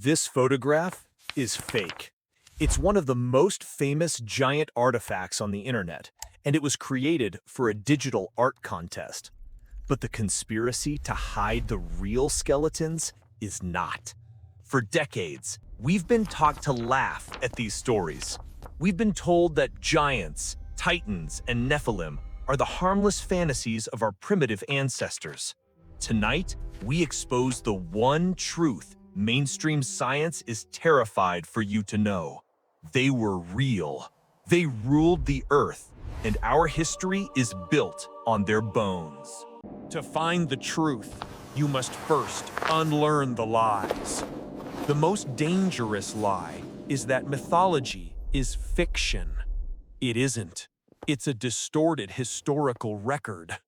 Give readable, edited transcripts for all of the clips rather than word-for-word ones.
This photograph is fake. It's one of the most famous giant artifacts on the internet, and it was created for a digital art contest. But the conspiracy to hide the real skeletons is not. For decades, we've been taught to laugh at these stories. We've been told that giants, titans, and Nephilim are the harmless fantasies of our primitive ancestors. Tonight, we expose the one truth mainstream science is terrified for you to know. They were real. They ruled the earth, and our history is built on their bones. To find the truth, you must first unlearn the lies. The most dangerous lie is that mythology is fiction. It isn't. It's a distorted historical record.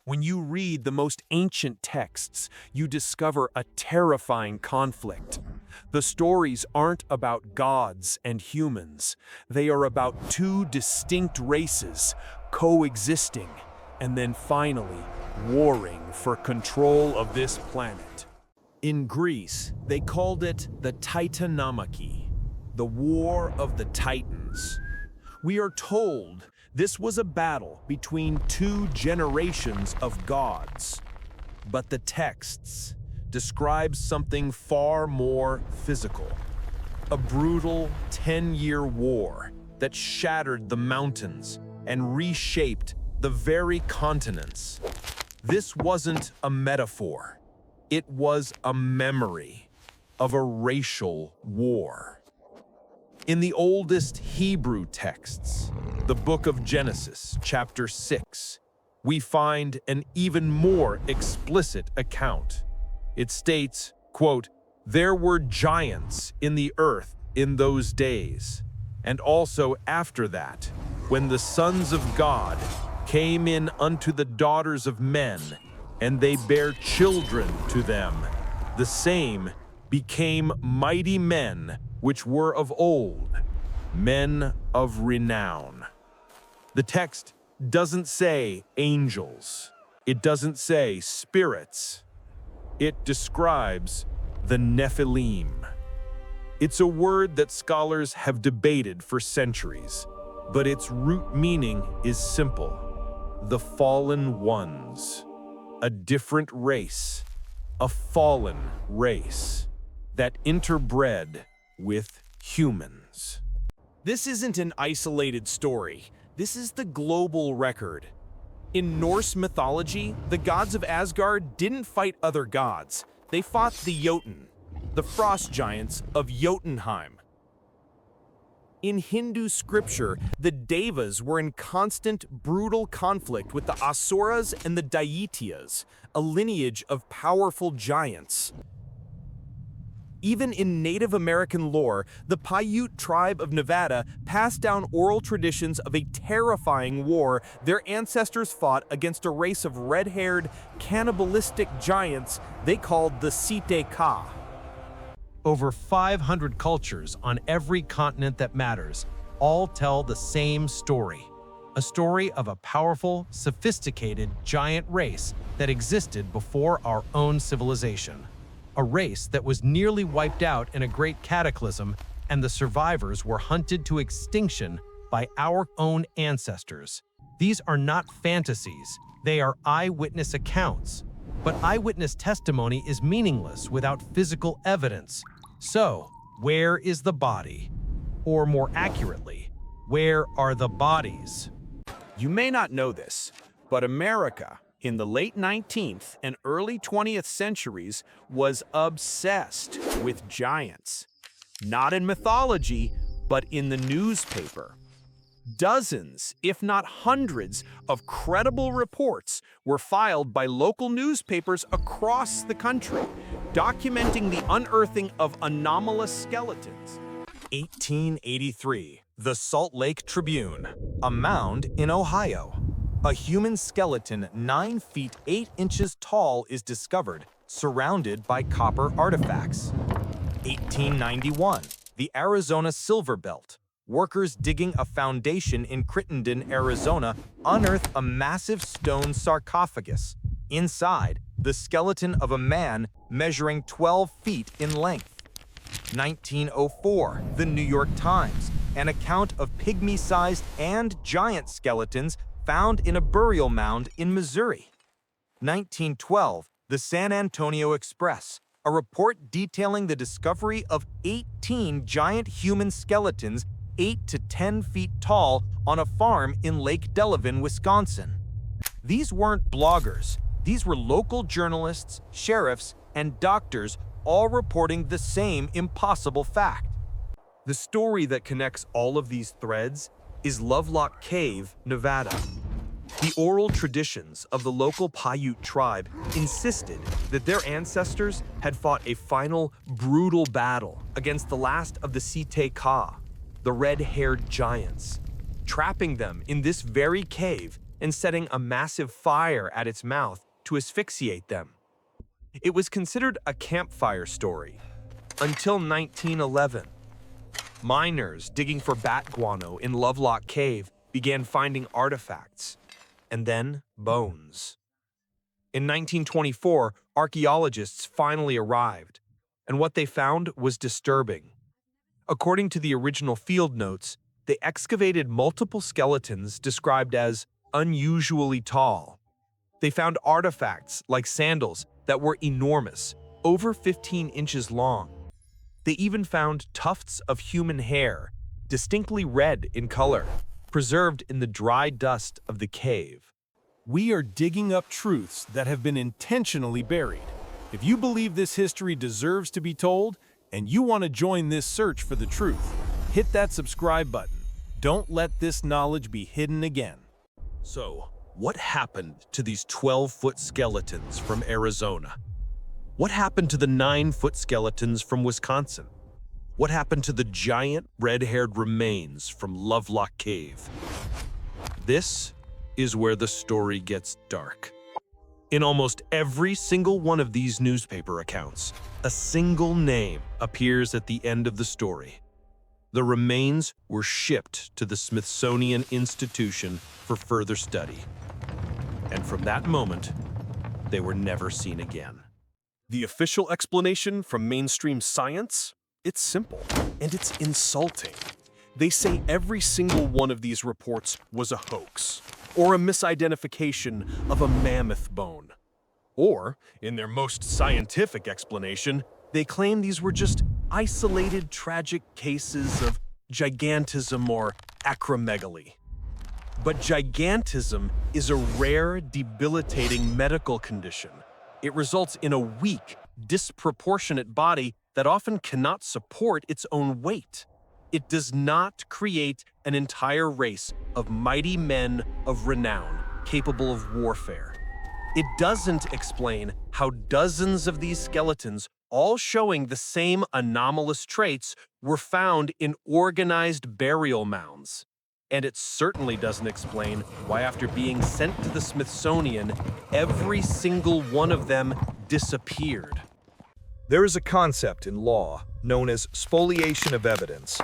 When you read the most ancient texts, you discover a terrifying conflict. The stories aren't about gods and humans. They are about two distinct races coexisting and then finally warring for control of this planet. In Greece, they called it the Titanomachy, the War of the Titans. We are told this was a battle between two generations of gods. But the texts describe something far more physical. A brutal 10-year war that shattered the mountains and reshaped the very continents. This wasn't a metaphor. It was a memory of a racial war. In the oldest Hebrew texts, the book of Genesis, chapter 6, we find an even more explicit account. It states, quote, "There were giants in the earth in those days, and also after that, when the sons of God came in unto the daughters of men, and they bare children to them. The same became mighty men which were of old, men of renown." The text doesn't say angels. It doesn't say spirits. It describes the Nephilim. It's a word that scholars have debated for centuries, but its root meaning is simple: the fallen ones. A different race, a fallen race that interbred with humans. This isn't an isolated story. This is the global record. In Norse mythology, the gods of Asgard didn't fight other gods. They fought the Jotun, the frost giants of Jotunheim. In Hindu scripture, the Devas were in constant, brutal conflict with the Asuras and the Daityas, a lineage of powerful giants. Even in Native American lore, the Paiute tribe of Nevada passed down oral traditions of a terrifying war their ancestors fought against a race of red-haired, cannibalistic giants they called the Site Ka. Over 500 cultures on every continent that matters all tell the same story. A story of a powerful, sophisticated giant race that existed before our own civilization. A race that was nearly wiped out in a great cataclysm, and the survivors were hunted to extinction by our own ancestors. These are not fantasies, they are eyewitness accounts. But eyewitness testimony is meaningless without physical evidence. So, where is the body? Or more accurately, where are the bodies? You may not know this, but America, in the late 19th and early 20th centuries, was obsessed with giants. Not in mythology, but in the newspaper. Dozens, if not hundreds, of credible reports were filed by local newspapers across the country, documenting the unearthing of anomalous skeletons. 1883, the Salt Lake Tribune, a mound in Ohio. A human skeleton 9 feet 8 inches tall is discovered, surrounded by copper artifacts. 1891, the Arizona Silver Belt. Workers digging a foundation in Crittenden, Arizona, unearth a massive stone sarcophagus. Inside, the skeleton of a man measuring 12 feet in length. 1904, The New York Times, an account of pygmy-sized and giant skeletons found in a burial mound in Missouri. 1912, The San Antonio Express, a report detailing the discovery of 18 giant human skeletons 8 to 10 feet tall on a farm in Lake Delavan, Wisconsin. These weren't bloggers. These were local journalists, sheriffs, and doctors all reporting the same impossible fact. The story that connects all of these threads is Lovelock Cave, Nevada. The oral traditions of the local Paiute tribe insisted that their ancestors had fought a final, brutal battle against the last of the Site-Ka, the red-haired giants, trapping them in this very cave and setting a massive fire at its mouth to asphyxiate them. It was considered a campfire story until 1911. Miners digging for bat guano in Lovelock Cave began finding artifacts, and then bones. In 1924, archaeologists finally arrived, and what they found was disturbing. According to the original field notes, they excavated multiple skeletons described as unusually tall. They found artifacts like sandals that were enormous, over 15 inches long. They even found tufts of human hair, distinctly red in color, preserved in the dry dust of the cave. We are digging up truths that have been intentionally buried. If you believe this history deserves to be told, and you want to join this search for the truth, hit that subscribe button. Don't let this knowledge be hidden again. So, what happened to these 12-foot skeletons from Arizona? What happened to the 9-foot skeletons from Wisconsin? What happened to the giant red-haired remains from Lovelock Cave? This is where the story gets dark. In almost every single one of these newspaper accounts, a single name appears at the end of the story. The remains were shipped to the Smithsonian Institution for further study. And from that moment, they were never seen again. The official explanation from mainstream science? It's simple, and it's insulting. They say every single one of these reports was a hoax, or a misidentification of a mammoth bone. Or, in their most scientific explanation, they claim these were just isolated tragic cases of gigantism or acromegaly. But gigantism is a rare, debilitating medical condition. It results in a weak, disproportionate body that often cannot support its own weight. It does not create an entire race of mighty men of renown capable of warfare. It doesn't explain how dozens of these skeletons, all showing the same anomalous traits, were found in organized burial mounds. And it certainly doesn't explain why, after being sent to the Smithsonian, every single one of them disappeared. There is a concept in law known as spoliation of evidence.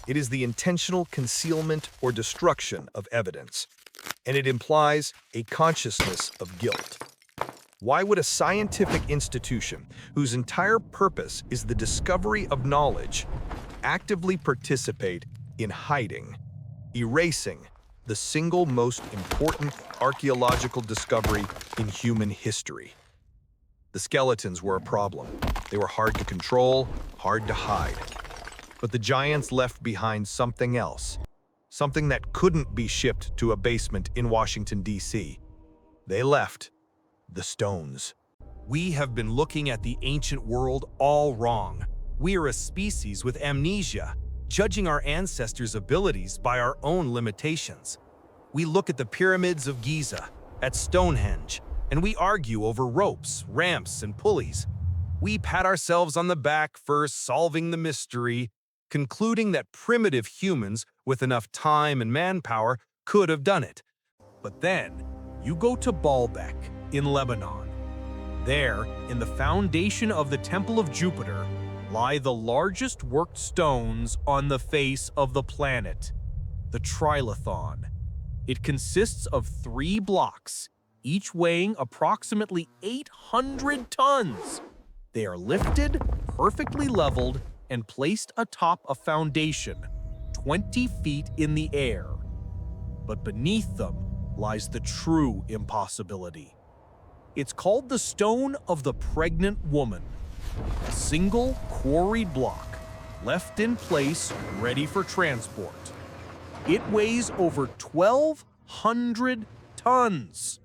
It is the intentional concealment or destruction of evidence, and it implies a consciousness of guilt. Why would a scientific institution, whose entire purpose is the discovery of knowledge, actively participate in hiding, erasing the single most important archaeological discovery in human history? The skeletons were a problem. They were hard to control, hard to hide. But the giants left behind something else, something that couldn't be shipped to a basement in Washington, D.C. They left the stones. We have been looking at the ancient world all wrong. We are a species with amnesia, judging our ancestors' abilities by our own limitations. We look at the pyramids of Giza, at Stonehenge, and we argue over ropes, ramps, and pulleys. We pat ourselves on the back for solving the mystery, concluding that primitive humans with enough time and manpower could have done it. But then, you go to Baalbek in Lebanon. There, in the foundation of the Temple of Jupiter, lie the largest worked stones on the face of the planet, the Trilithon. It consists of 3 blocks, each weighing approximately 800 tons. They are lifted, perfectly leveled, and placed atop a foundation 20 feet in the air. But beneath them lies the true impossibility. It's called the Stone of the Pregnant Woman, a single quarried block left in place ready for transport. It weighs over 1,200 tons.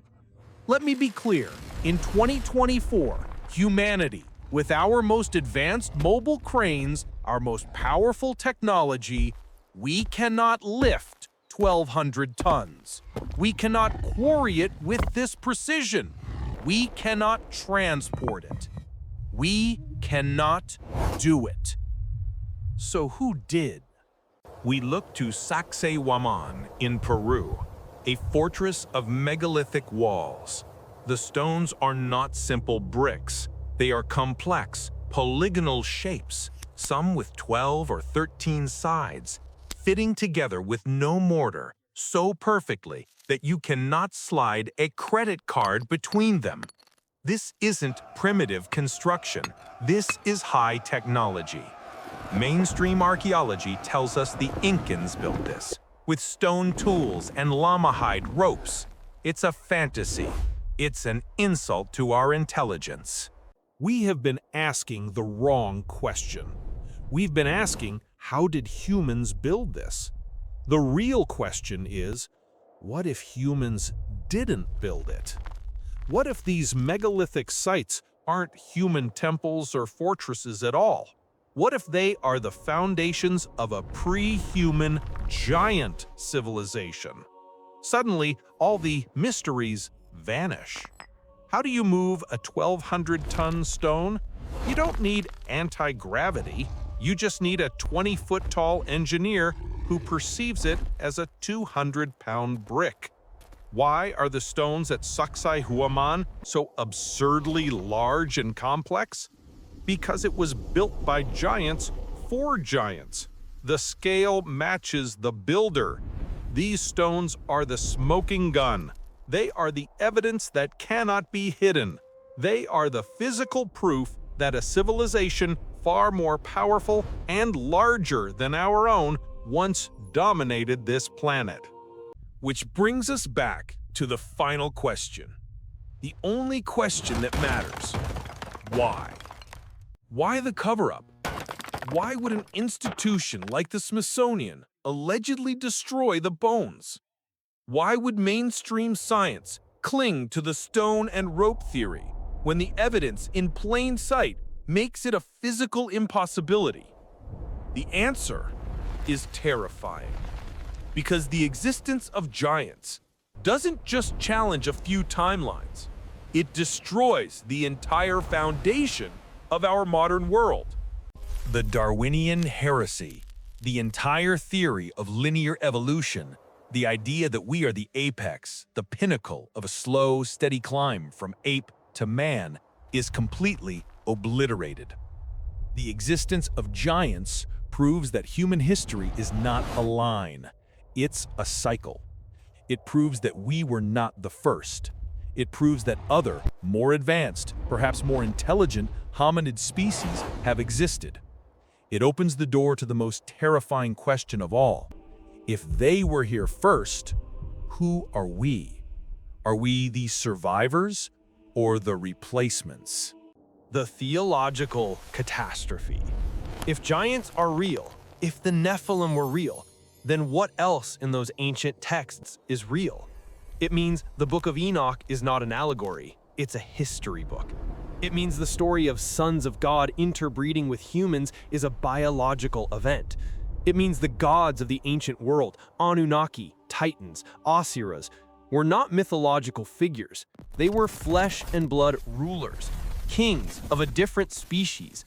Let me be clear, in 2024, humanity, with our most advanced mobile cranes, our most powerful technology, we cannot lift 1,200 tons. We cannot quarry it with this precision. We cannot transport it. We cannot do it. So who did? We look to Sacsayhuaman in Peru, a fortress of megalithic walls. The stones are not simple bricks. They are complex, polygonal shapes, some with 12 or 13 sides, fitting together with no mortar, so perfectly that you cannot slide a credit card between them. This isn't primitive construction. This is high technology. Mainstream archaeology tells us the Incans built this, with stone tools and llama hide ropes. It's a fantasy. It's an insult to our intelligence. We have been asking the wrong question. We've been asking, how did humans build this? The real question is, what if humans didn't build it? What if these megalithic sites aren't human temples or fortresses at all? What if they are the foundations of a pre-human giant civilization? Suddenly, all the mysteries vanish. How do you move a 1,200-ton stone? You don't need anti-gravity. You just need a 20-foot-tall engineer who perceives it as a 200-pound brick. Why are the stones at Sacsayhuaman so absurdly large and complex? Because it was built by giants for giants. The scale matches the builder. These stones are the smoking gun. They are the evidence that cannot be hidden. They are the physical proof that a civilization far more powerful and larger than our own once dominated this planet. Which brings us back to the final question. The only question that matters. Why? Why the cover-up? Why would an institution like the Smithsonian allegedly destroy the bones? Why would mainstream science cling to the stone and rope theory when the evidence in plain sight makes it a physical impossibility? The answer is terrifying. Because the existence of giants doesn't just challenge a few timelines. It destroys the entire foundation of our modern world. The Darwinian heresy, the entire theory of linear evolution, the idea that we are the apex, the pinnacle of a slow, steady climb from ape to man, is completely obliterated. The existence of giants proves that human history is not a line. It's a cycle. It proves that we were not the first. It proves that other, more advanced, perhaps more intelligent hominid species have existed. It opens the door to the most terrifying question of all. If they were here first, who are we? Are we the survivors or the replacements? The theological catastrophe. If giants are real, if the Nephilim were real, then what else in those ancient texts is real? It means the book of Enoch is not an allegory, it's a history book. It means the story of sons of God interbreeding with humans is a biological event. It means the gods of the ancient world, Anunnaki, Titans, Osiris, were not mythological figures. They were flesh and blood rulers, kings of a different species.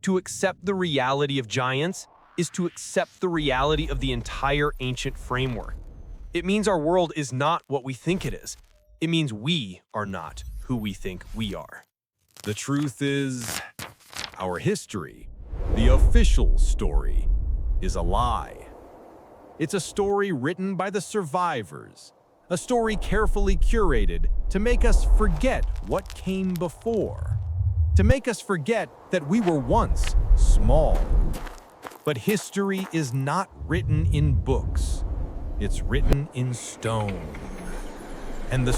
To accept the reality of giants is to accept the reality of the entire ancient framework. It means our world is not what we think it is. It means we are not who we think we are. The truth is, our history, the official story, is a lie. It's a story written by the survivors, a story carefully curated to make us forget what came before. to make us forget that we were once small. But history is not written in books. It's written in stone. And the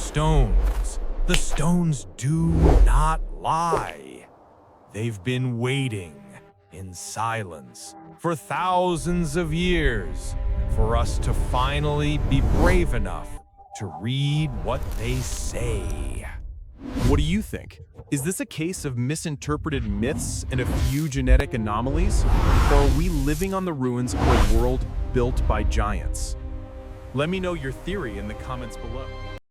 stones do not lie. They've been waiting in silence for thousands of years for us to finally be brave enough to read what they say. What do you think? Is this a case of misinterpreted myths and a few genetic anomalies? Or are we living on the ruins of a world built by giants? Let me know your theory in the comments below.